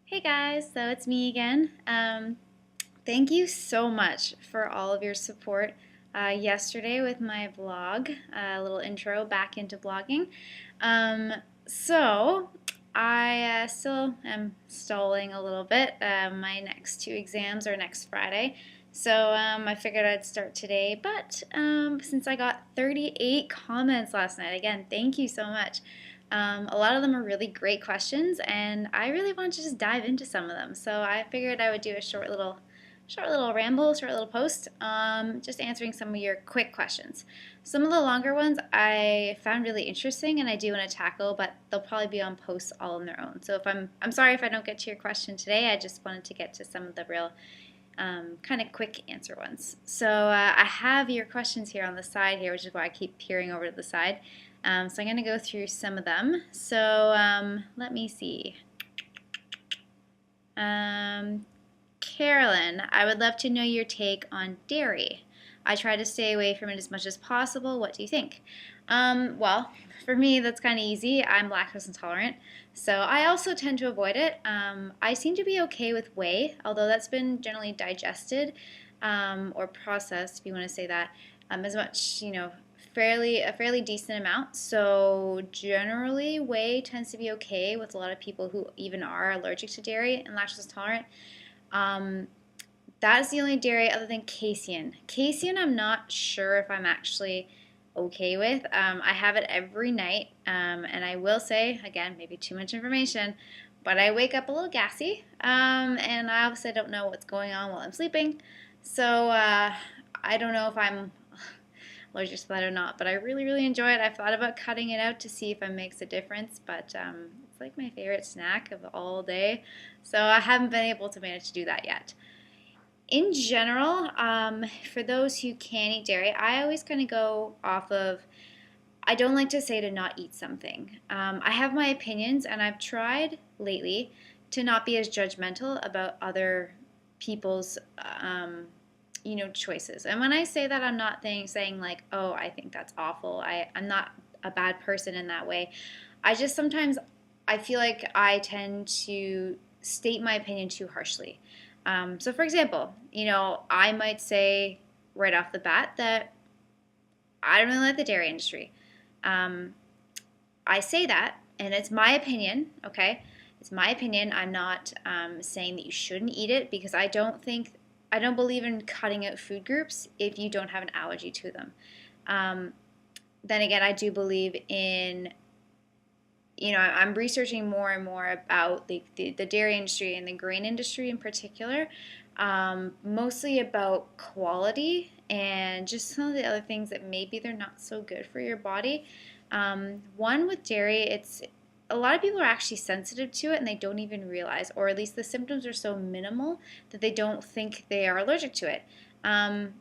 Hey guys, so it's me again. Thank you so much for all of your support yesterday with my vlog, a little intro back into blogging. Um, so, I still am stalling a little bit. My next two exams are next Friday, so I figured I'd start today. But since I got 38 comments last night, again, thank you so much. A lot of them are really great questions, and I really want to just dive into some of them. So I figured I would do a short little ramble, short little post, just answering some of your quick questions. Some of the longer ones I found really interesting, and I do want to tackle, but they'll probably be on posts all on their own. So if I'm sorry if I don't get to your question today. I just wanted to get to some of the real kind of quick answer ones. So I have your questions here on the side here, which is why I keep peering over to the side. So I'm going to go through some of them. So let me see. Carolyn, I would love to know your take on dairy. I try to stay away from it as much as possible. What do you think? Well, for me, that's kind of easy. I'm lactose intolerant, so I also tend to avoid it. I seem to be okay with whey, although that's been generally digested or processed, if you want to say that, as much, a fairly decent amount. So generally, whey tends to be okay with a lot of people who even are allergic to dairy and lactose intolerant. Um, that's the only dairy other than casein. Casein, I'm not sure if I'm actually okay with. I have it every night, and I will say, again, maybe too much information, but I wake up a little gassy, and I obviously don't know what's going on while I'm sleeping. So I don't know if I'm allergic to that or not, but I really, really enjoy it. I've thought about cutting it out to see if it makes a difference, but it's like my favorite snack of all day, so I haven't been able to manage to do that yet. In general, for those who can eat dairy, I always kind of go off of, I don't like to say to not eat something. I have my opinions, and I've tried lately to not be as judgmental about other people's choices. And when I say that, I'm not saying like, oh, I think that's awful. I'm not a bad person in that way. I just sometimes I feel like I tend to state my opinion too harshly. So for example, I might say right off the bat that I don't really like the dairy industry. Um, I say that, and it's my opinion, okay? It's my opinion. I'm not saying that you shouldn't eat it because I don't believe in cutting out food groups if you don't have an allergy to them. Um, then again, I do believe in, I'm researching more and more about the dairy industry and the grain industry in particular, mostly about quality and just some of the other things that maybe they're not so good for your body. One with dairy, it's a lot of people are actually sensitive to it and they don't even realize, or at least the symptoms are so minimal that they don't think they are allergic to it. And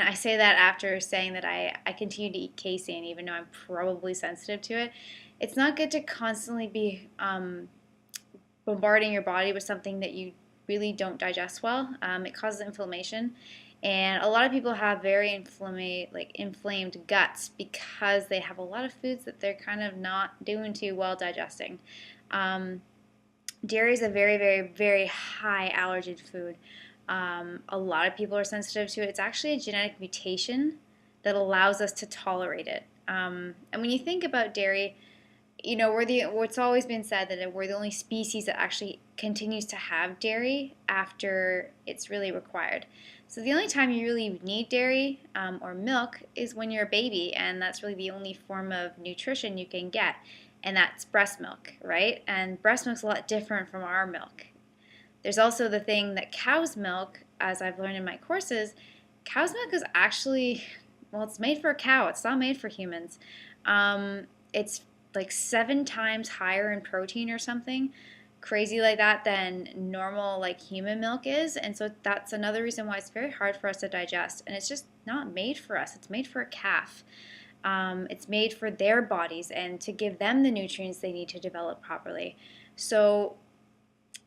I say that after saying that I continue to eat casein even though I'm probably sensitive to it. It's not good to constantly be bombarding your body with something that you really don't digest well. It causes inflammation, and a lot of people have very inflamed guts because they have a lot of foods that they're kind of not doing too well digesting. Um, Dairy is a very, very, very high allergen food. A lot of people are sensitive to it. It's actually a genetic mutation that allows us to tolerate it. And when you think about dairy, it's always been said that we're the only species that actually continues to have dairy after it's really required. So the only time you really need dairy or milk is when you're a baby, and that's really the only form of nutrition you can get, and that's breast milk, right? And breast milk's a lot different from our milk. There's also the thing that cow's milk, as I've learned in my courses, cow's milk is actually, well, it's made for a cow. It's not made for humans. It's like 7 times higher in protein or something crazy like that than normal like human milk is, and so that's another reason why it's very hard for us to digest, and it's just not made for us. It's made for a calf. It's made for their bodies and to give them the nutrients they need to develop properly. So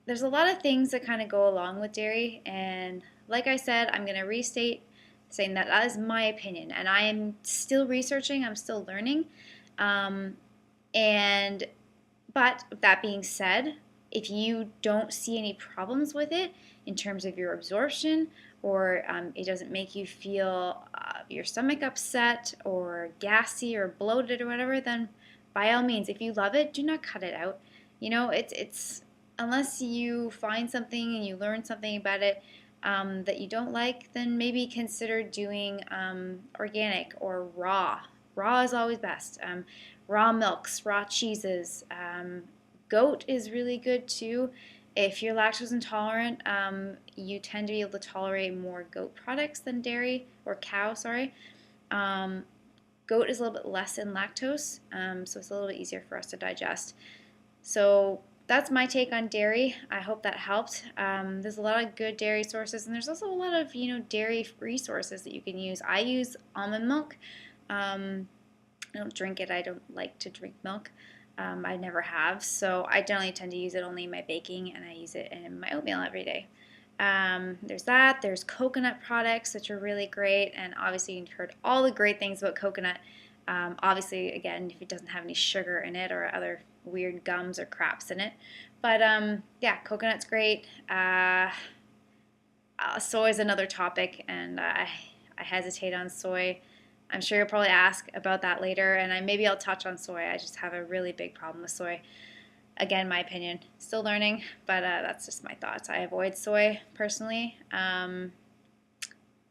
there's a lot of things that kind of go along with dairy, and like I said, I'm going to restate saying that that is my opinion, and I am still researching, I'm still learning. Um, and but that being said, If you don't see any problems with it in terms of your absorption, or it doesn't make you feel your stomach upset or gassy or bloated or whatever, then by all means, if you love it, do not cut it out. You know, it's unless you find something and you learn something about it that you don't like, then maybe consider doing organic or raw. Raw is always best. Raw milks, raw cheeses. Goat is really good too. If you're lactose intolerant, you tend to be able to tolerate more goat products than dairy, or cow, sorry. Goat is a little bit less in lactose, so it's a little bit easier for us to digest. So that's my take on dairy. I hope that helped. There's a lot of good dairy sources, and there's also a lot of dairy-free sources that you can use. I use almond milk. I don't drink it. I don't like to drink milk. I never have, so I generally tend to use it only in my baking, and I use it in my oatmeal every day. There's that. There's coconut products, which are really great, and obviously you've heard all the great things about coconut. Obviously, again, if it doesn't have any sugar in it or other weird gums or craps in it. But yeah, coconut's great. Soy is another topic, and I hesitate on soy. I'm sure you'll probably ask about that later, and maybe I'll touch on soy. I just have a really big problem with soy. Again, my opinion. Still learning, but that's just my thoughts. I avoid soy personally.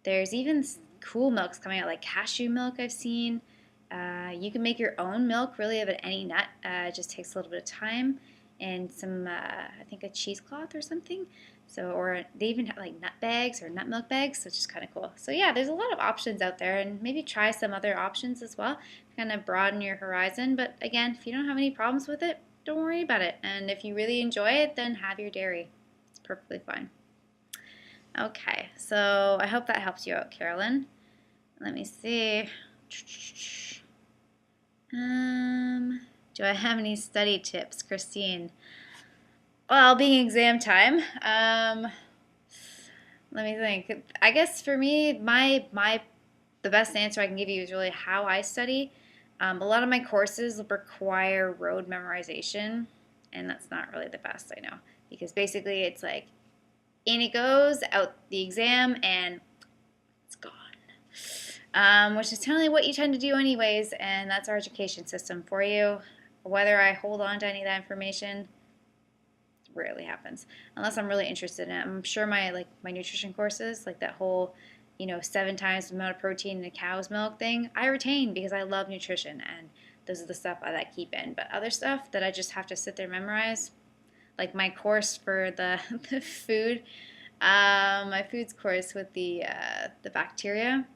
There's even cool milks coming out, like cashew milk I've seen. You can make your own milk really of any nut. It just takes a little bit of time and some, I think a cheesecloth or something. So, or they even have like nut bags or nut milk bags, which is kind of cool. So yeah, there's a lot of options out there, and maybe try some other options as well, kind of broaden your horizon. But again, if you don't have any problems with it, don't worry about it. And if you really enjoy it, then have your dairy. It's perfectly fine. Okay, so I hope that helps you out, Carolyn. Let me see. Do I have any study tips, Christine? Well, being exam time, let me think. I guess for me, the best answer I can give you is really how I study. A lot of my courses require road memorization, and that's not really the best, I know, because basically it's like in it goes, out the exam, and it's gone. Which is generally what you tend to do anyways, and that's our education system for you. Whether I hold on to any of that information rarely happens unless I'm really interested in it. I'm sure my nutrition courses, like that whole 7 times the amount of protein in a cow's milk thing, I retain because I love nutrition, and those are the stuff that I keep in. But other stuff that I just have to sit there and memorize, like my course for the food, my foods course with the bacteria.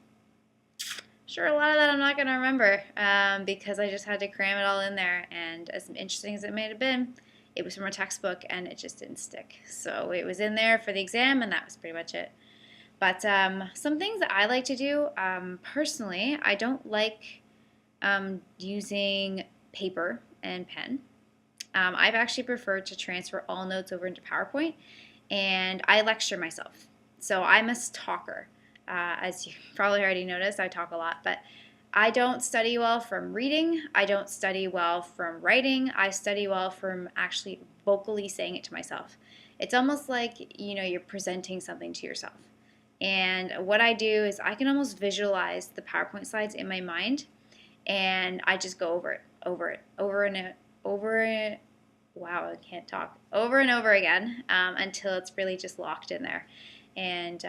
Sure, a lot of that I'm not going to remember because I just had to cram it all in there, and as interesting as it may have been, it was from a textbook and it just didn't stick. So it was in there for the exam, and that was pretty much it. But some things that I like to do, personally, I don't like using paper and pen. I've actually preferred to transfer all notes over into PowerPoint, and I lecture myself. So I'm a talker. As you probably already noticed, I talk a lot, but I don't study well from reading. I don't study well from writing. I study well from actually vocally saying it to myself. It's almost like, you're presenting something to yourself. And what I do is I can almost visualize the PowerPoint slides in my mind, and I just go over and over again until it's really just locked in there. And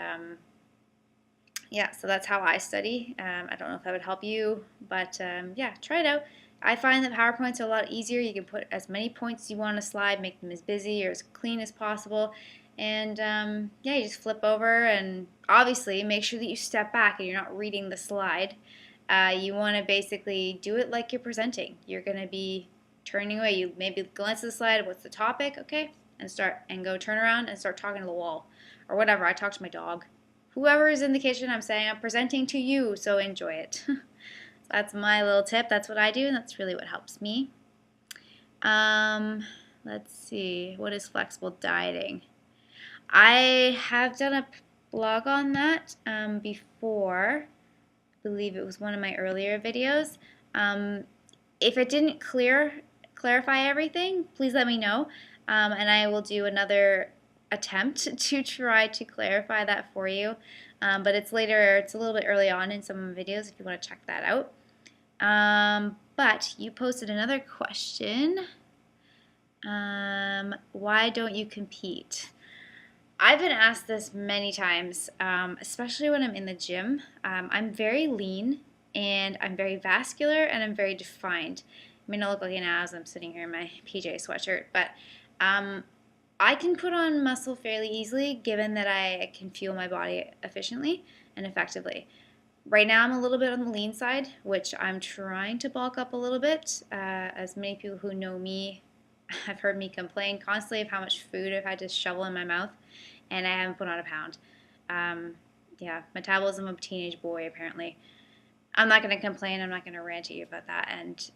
yeah, so that's how I study. I don't know if that would help you, but yeah, try it out. I find that PowerPoints are a lot easier. You can put as many points as you want on a slide, make them as busy or as clean as possible. And yeah, you just flip over, and obviously make sure that you step back and you're not reading the slide. You want to basically do it like you're presenting. You're going to be turning away. You maybe glance at the slide, what's the topic, okay, and go turn around and start talking to the wall or whatever. I talk to my dog. Whoever is in the kitchen, I'm saying I'm presenting to you, so enjoy it. So that's my little tip. That's what I do, and that's really what helps me. Let's see. What is flexible dieting? I have done a blog on that before. I believe it was one of my earlier videos. If it didn't clarify everything, please let me know. and I will do another attempt to try to clarify that for you. But it's later, it's a little bit early on in some of my videos if you want to check that out. But you posted another question. Why don't you compete? I've been asked this many times, especially when I'm in the gym. I'm very lean and I'm very vascular and I'm very defined. I mean, I look like an ass. I'm sitting here in my PJ sweatshirt, but I can put on muscle fairly easily given that I can fuel my body efficiently and effectively. Right now I'm a little bit on the lean side, which I'm trying to bulk up a little bit. As many people who know me have heard me complain constantly of how much food I've had to shovel in my mouth, and I haven't put on a pound. Yeah, metabolism of a teenage boy, apparently. I'm not going to complain. I'm not going to rant at you about that. And,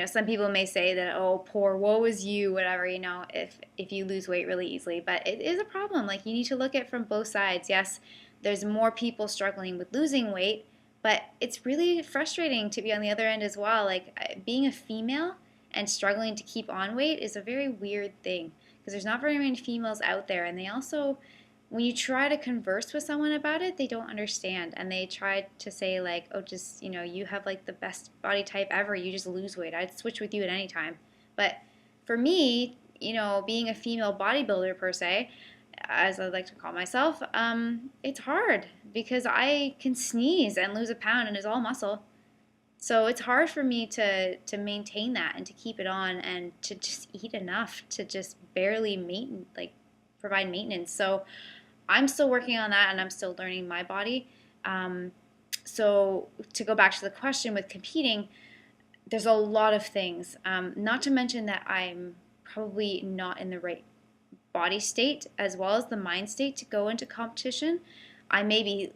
some people may say that, oh, poor, woe is you, whatever, if you lose weight really easily. But it is a problem. Like, you need to look at it from both sides. Yes, there's more people struggling with losing weight, but it's really frustrating to be on the other end as well. Like, being a female and struggling to keep on weight is a very weird thing because there's not very many females out there, and they also, when you try to converse with someone about it, they don't understand, and they try to say like, oh, just, you have like the best body type ever, you just lose weight, I'd switch with you at any time. But for me, being a female bodybuilder per se, as I like to call myself, it's hard because I can sneeze and lose a pound and it's all muscle. So it's hard for me to maintain that and to keep it on and to just eat enough to just barely provide maintenance. So I'm still working on that and I'm still learning my body. So to go back to the question with competing, there's a lot of things. Not to mention that I'm probably not in the right body state as well as the mind state to go into competition. I may be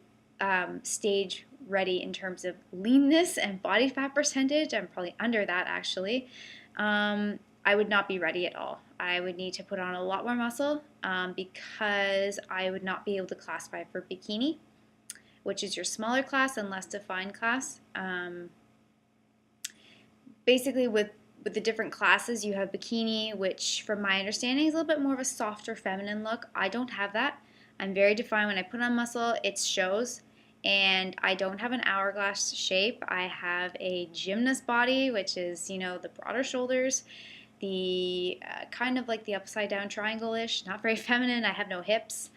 stage ready in terms of leanness and body fat percentage. I'm probably under that actually. I would not be ready at all. I would need to put on a lot more muscle because I would not be able to classify for bikini, which is your smaller class and less defined class. Basically, with the different classes, you have bikini, which from my understanding is a little bit more of a softer feminine look. I don't have that. I'm very defined. When I put on muscle, it shows. And I don't have an hourglass shape. I have a gymnast body, which is, the broader shoulders, the kind of like the upside down triangle-ish, not very feminine. I have no hips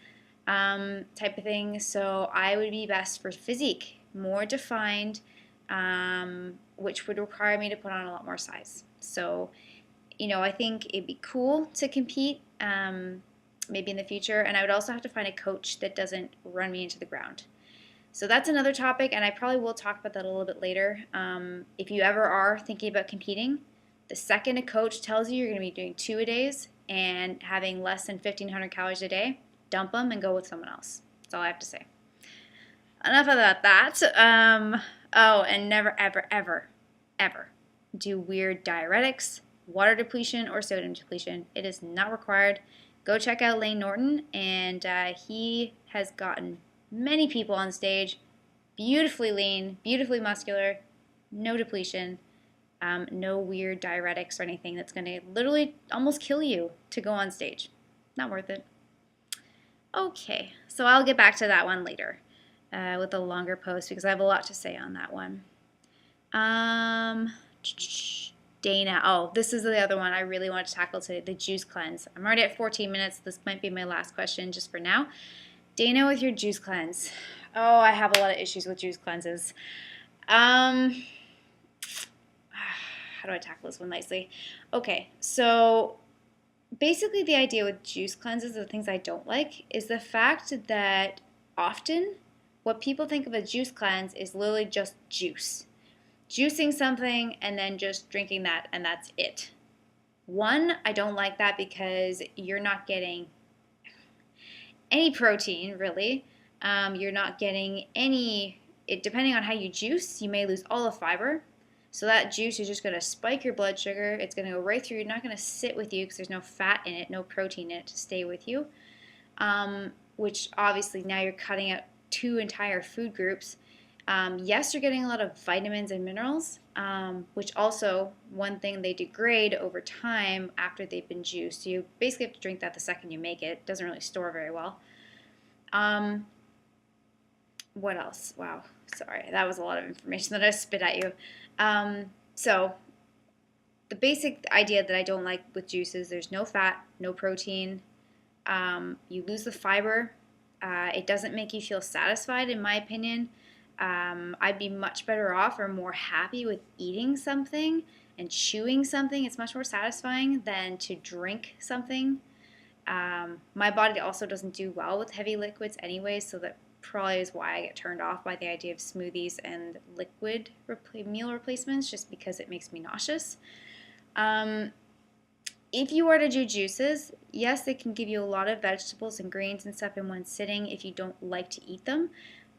type of thing. So I would be best for physique, more defined, which would require me to put on a lot more size. So, I think it'd be cool to compete maybe in the future. And I would also have to find a coach that doesn't run me into the ground. So that's another topic, and I probably will talk about that a little bit later. If you ever are thinking about competing, the second a coach tells you you're going to be doing 2-a-days and having less than 1,500 calories a day, dump them and go with someone else. That's all I have to say. Enough about that. And never, ever, ever, ever do weird diuretics, water depletion, or sodium depletion. It is not required. Go check out Lane Norton, and he has gotten many people on stage, beautifully lean, beautifully muscular, no depletion, no weird diuretics or anything that's going to literally almost kill you to go on stage. Not worth it. Okay, so I'll get back to that one later with a longer post because I have a lot to say on that one. Dana, oh, this is the other one I really want to tackle today, the juice cleanse. I'm already at 14 minutes. This might be my last question just for now. Dana, with your juice cleanse. Oh, I have a lot of issues with juice cleanses. How do I tackle this one nicely? Okay, so basically the idea with juice cleanses, the things I don't like, is the fact that often what people think of a juice cleanse is literally just juice. Juicing something and then just drinking that, and that's it. One, I don't like that because you're not getting any protein, really. You're not getting depending on how you juice, you may lose all the fiber. So that juice is just going to spike your blood sugar. It's going to go right through. You're not going to sit with you because there's no fat in it, no protein in it to stay with you. Which obviously now you're cutting out 2 entire food groups. Yes, you're getting a lot of vitamins and minerals, which also one thing they degrade over time after they've been juiced. So you basically have to drink that the second you make it. It doesn't really store very well. Um, what else? Wow, sorry, that was a lot of information that I spit at you. So the basic idea that I don't like with juices, there's no fat, no protein. You lose the fiber. It doesn't make you feel satisfied, in my opinion. I'd be much better off or more happy with eating something and chewing something. It's much more satisfying than to drink something. My body also doesn't do well with heavy liquids anyway, so that probably is why I get turned off by the idea of smoothies and liquid meal replacements, just because it makes me nauseous. Um, if you were to do juices, yes, they can give you a lot of vegetables and grains and stuff in one sitting if you don't like to eat them.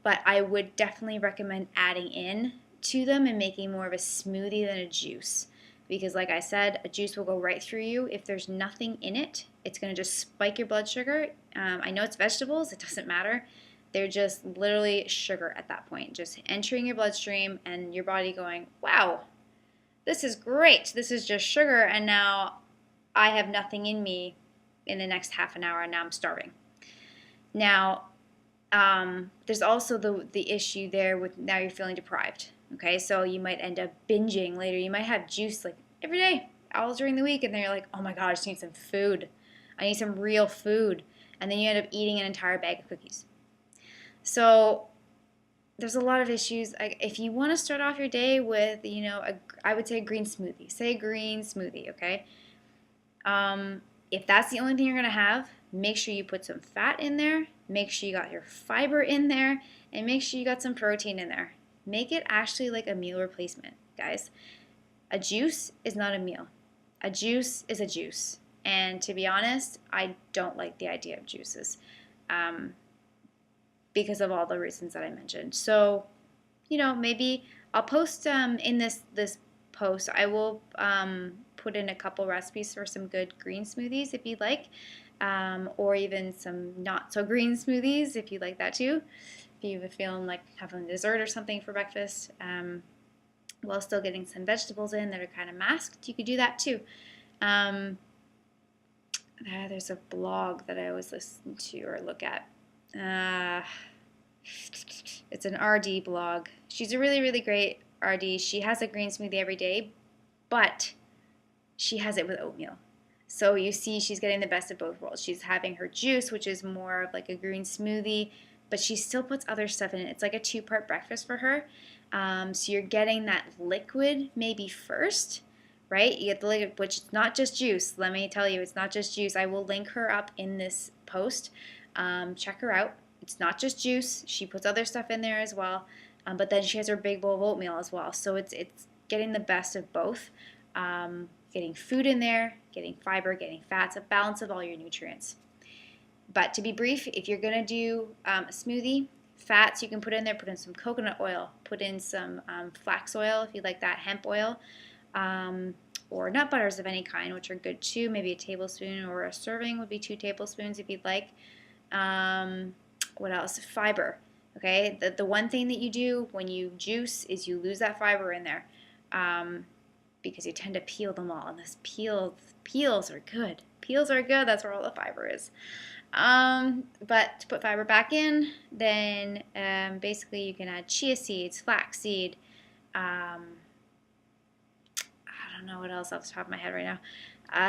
But I would definitely recommend adding in to them and making more of a smoothie than a juice. Because, like I said, a juice will go right through you. If there's nothing in it, it's going to just spike your blood sugar. I know it's vegetables, it doesn't matter. They're just literally sugar at that point, just entering your bloodstream and your body going, wow, this is great. This is just sugar, and now I have nothing in me in the next half an hour, and now I'm starving. Now, there's also the issue there with now you're feeling deprived. Okay, so you might end up binging later. You might have juice like every day, all during the week, and then you're like, oh my god, I just need some food. I need some real food. And then you end up eating an entire bag of cookies. So there's a lot of issues. If you want to start off your day with, I would say a green smoothie. Say a green smoothie, okay? If that's the only thing you're going to have, make sure you put some fat in there, make sure you got your fiber in there, and make sure you got some protein in there. Make it actually like a meal replacement, guys. A juice is not a meal. A juice is a juice. And to be honest, I don't like the idea of juices because of all the reasons that I mentioned. So, maybe I'll post in this post, I will put in a couple recipes for some good green smoothies if you'd like, or even some not so green smoothies if you like that too. If you're feeling like having dessert or something for breakfast, while still getting some vegetables in that are kind of masked, you could do that too. There's a blog that I always listen to or look at. It's an RD blog. She's a really, really great RD. She has a green smoothie every day, but she has it with oatmeal. So you see she's getting the best of both worlds. She's having her juice, which is more of like a green smoothie, but she still puts other stuff in it. It's like a two-part breakfast for her. So you're getting that liquid maybe first, right? You get the liquid, which is not just juice. Let me tell you, it's not just juice. I will link her up in this post. Check her out. It's not just juice. She puts other stuff in there as well. But then she has her big bowl of oatmeal as well. So it's getting the best of both. Getting food in there, getting fiber, getting fats, a balance of all your nutrients. But to be brief, if you're going to do a smoothie, fats you can put in there, put in some coconut oil, put in some flax oil if you like that, hemp oil, or nut butters of any kind, which are good too. Maybe a tablespoon or a serving would be 2 tablespoons if you'd like. What else? Fiber. Okay, the one thing that you do when you juice is you lose that fiber in there. Because you tend to peel them all, and this peels are good. Peels are good. That's where all the fiber is. But to put fiber back in, then basically you can add chia seeds, flax seed. I don't know what else off the top of my head right now.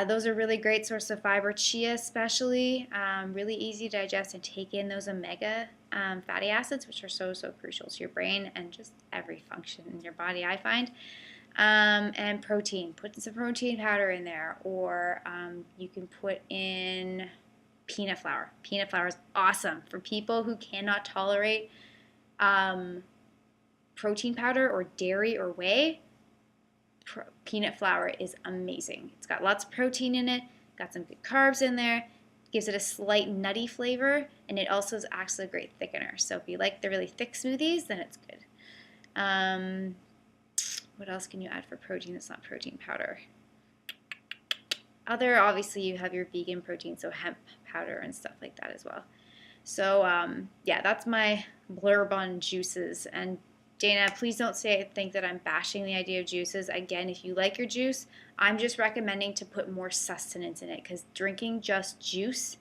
Those are really great source of fiber. Chia especially, really easy to digest and take in those omega fatty acids, which are so crucial to your brain and just every function in your body, I find. And protein. Put some protein powder in there, or you can put in peanut flour. Peanut flour is awesome for people who cannot tolerate protein powder or dairy or whey. Peanut flour is amazing. It's got lots of protein in it, got some good carbs in there, gives it a slight nutty flavor, and it also acts as a great thickener. So if you like the really thick smoothies, then it's good. What else can you add for protein that's not protein powder? Obviously you have your vegan protein, so hemp powder and stuff like that as well. So yeah, that's my blurb on juices. And Dana, please don't think that I'm bashing the idea of juices. Again, if you like your juice, I'm just recommending to put more sustenance in it, because drinking just juice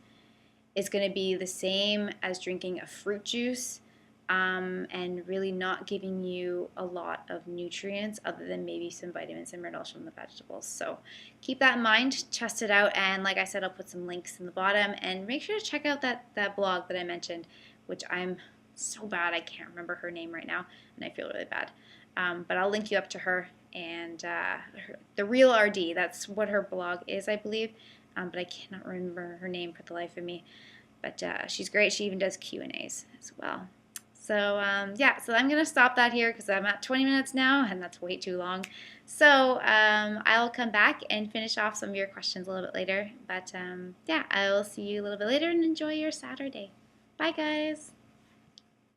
is going to be the same as drinking a fruit juice, and really not giving you a lot of nutrients other than maybe some vitamins and minerals from the vegetables. So keep that in mind, test it out, and like I said, I'll put some links in the bottom, and make sure to check out that blog that I mentioned, which I'm so bad I can't remember her name right now, and I feel really bad. But I'll link you up to her, and The Real RD, that's what her blog is, I believe, but I cannot remember her name for the life of me. But she's great. She even does Q&As as well. So yeah, so I'm going to stop that here because I'm at 20 minutes now, and that's way too long. So I'll come back and finish off some of your questions a little bit later. But yeah, I will see you a little bit later, and enjoy your Saturday. Bye, guys.